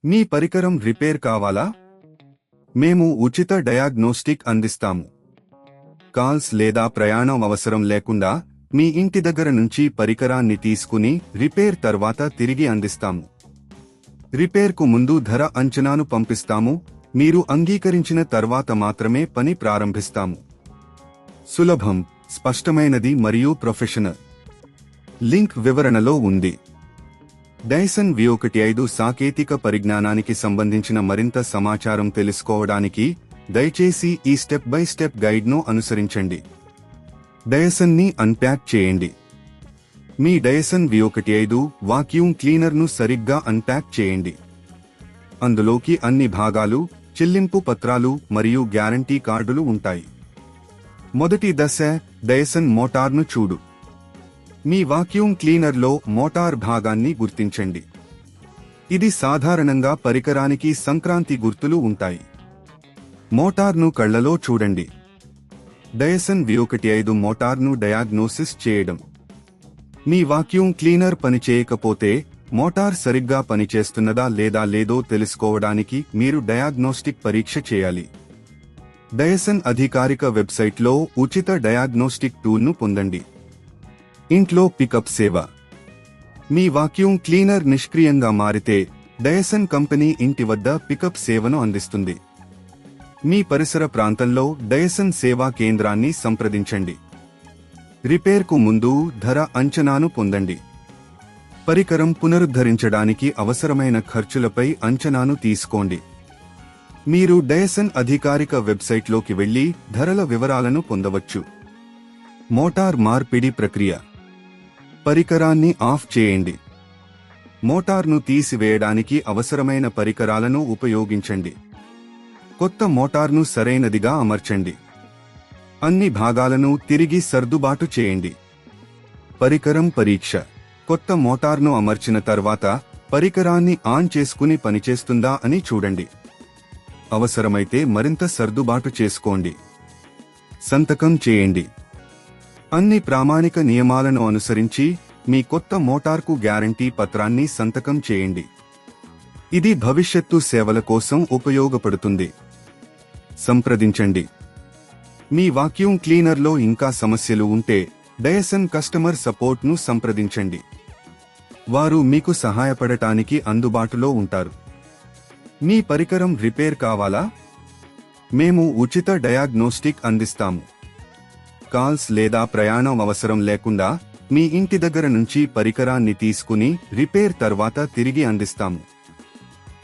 మీ పరికరం రిపేర్ కావాలా? మేము ఉచిత డయాగ్నోస్టిక్ అందిస్తాము. కాల్స్ లేదా ప్రయాణం అవసరం లేకుండా మీ ఇంటి దగ్గర నుంచి పరికరాన్ని తీసుకుని రిపేర్ తర్వాత తిరిగి అందిస్తాము. రిపేర్కు ముందు ధర అంచనాను పంపిస్తాము. మీరు అంగీకరించిన తర్వాత మాత్రమే పని ప్రారంభిస్తాము. సులభం, స్పష్టమైనది మరియు ప్రొఫెషనల్. లింక్ వివరణలో ఉంది. డైసన్ V15 సాంకేతిక పరిజ్ఞానానికి సంబంధించిన మరింత సమాచారం తెలుసుకోవడానికి దయచేసి ఈ స్టెప్ బై స్టెప్ గైడ్ను అనుసరించండి. డైసన్ని అన్ప్యాక్ చేయండి. మీ డైసన్ V15 వాక్యూమ్ క్లీనర్ను సరిగ్గా అన్ప్యాక్ చేయండి. అందులోకి అన్ని భాగాలు, చెల్లింపు పత్రాలు మరియు గ్యారంటీ కార్డులు ఉంటాయి. మొదటి దశ, డైసన్ మోటార్ను చూడు. మీ వాక్యూమ్ క్లీనర్లో మోటార్ భాగాన్ని గుర్తించండి. ఇది సాధారణంగా పరికరానికి సంక్రాంతి గుర్తులు ఉంటాయి. మోటార్ను కళ్లలో చూడండి. డైసన్ V15 మోటార్ను డయాగ్నోసిస్ చేయడం. మీ వాక్యూమ్ క్లీనర్ పనిచేయకపోతే మోటార్ సరిగ్గా పనిచేస్తున్నదా లేదా లేదో తెలుసుకోవడానికి మీరు డయాగ్నోస్టిక్ పరీక్ష చేయాలి. డైసన్ అధికారిక వెబ్సైట్లో ఉచిత డయాగ్నోస్టిక్ టూల్ను పొందండి. ఇంట్లో పికప్ సేవ. మీ వాక్యూమ్ క్లీనర్ నిష్క్రియంగా మారితే డైసన్ కంపెనీ ఇంటి వద్ద పికప్ సేవను అందిస్తుంది. మీ పరిసర ప్రాంతంలో డైసన్ సేవా కేంద్రాన్ని సంప్రదించండి. రిపేర్కు ముందు ధర అంచనాను పొందండి. పరికరం పునరుద్ధరించడానికి అవసరమైన ఖర్చులపై అంచనాను తీసుకోండి. మీరు డైసన్ అధికారిక వెబ్సైట్లోకి వెళ్లి ధరల వివరాలను పొందవచ్చు. మోటార్ మార్పిడి ప్రక్రియ. పరికరాన్ని ఆఫ్ చేయండి. మోటార్ను తీసివేయడానికి అవసరమైన పరికరాలను ఉపయోగించండి. కొత్త మోటార్ను సరైనదిగా అమర్చండి. అన్ని భాగాలను తిరిగి సర్దుబాటు చేయండి. పరికరం పరీక్ష. కొత్త మోటార్ను అమర్చిన తర్వాత పరికరాన్ని ఆన్ చేసుకుని పనిచేస్తుందా అని చూడండి. అవసరమైతే మరింత సర్దుబాటు చేసుకోండి. సంతకం చేయండి. అన్ని ప్రామాణిక నియమాలను అనుసరించి మీ కొత్త మోటార్కు గ్యారంటీ పత్రాన్ని సంతకం చేయండి. ఇది భవిష్యత్తు సేవల కోసం ఉపయోగపడుతుంది. సంప్రదించండి. మీ వాక్యూమ్ క్లీనర్లో ఇంకా సమస్యలు ఉంటే డైసన్ కస్టమర్ సపోర్ట్ను సంప్రదించండి. వారు మీకు సహాయపడటానికి అందుబాటులో ఉంటారు. మీ పరికరం రిపేర్ కావాలా? మేము ఉచిత డయాగ్నోస్టిక్ అందిస్తాము. కాల్స్ లేదా ప్రయాణం అవసరం లేకుండా మీ ఇంటి దగ్గర నుంచి పరికరాన్ని తీసుకుని రిపేర్ తర్వాత తిరిగి అందిస్తాము.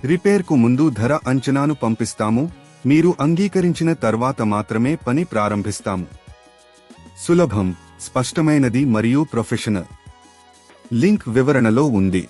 రిపేర్కు ముందు ధర అంచనాను పంపిస్తాము. మీరు అంగీకరించిన తర్వాత మాత్రమే పని ప్రారంభిస్తాము. సులభం, స్పష్టమైనది మరియు ప్రొఫెషనల్. లింక్ వివరణలో ఉంది.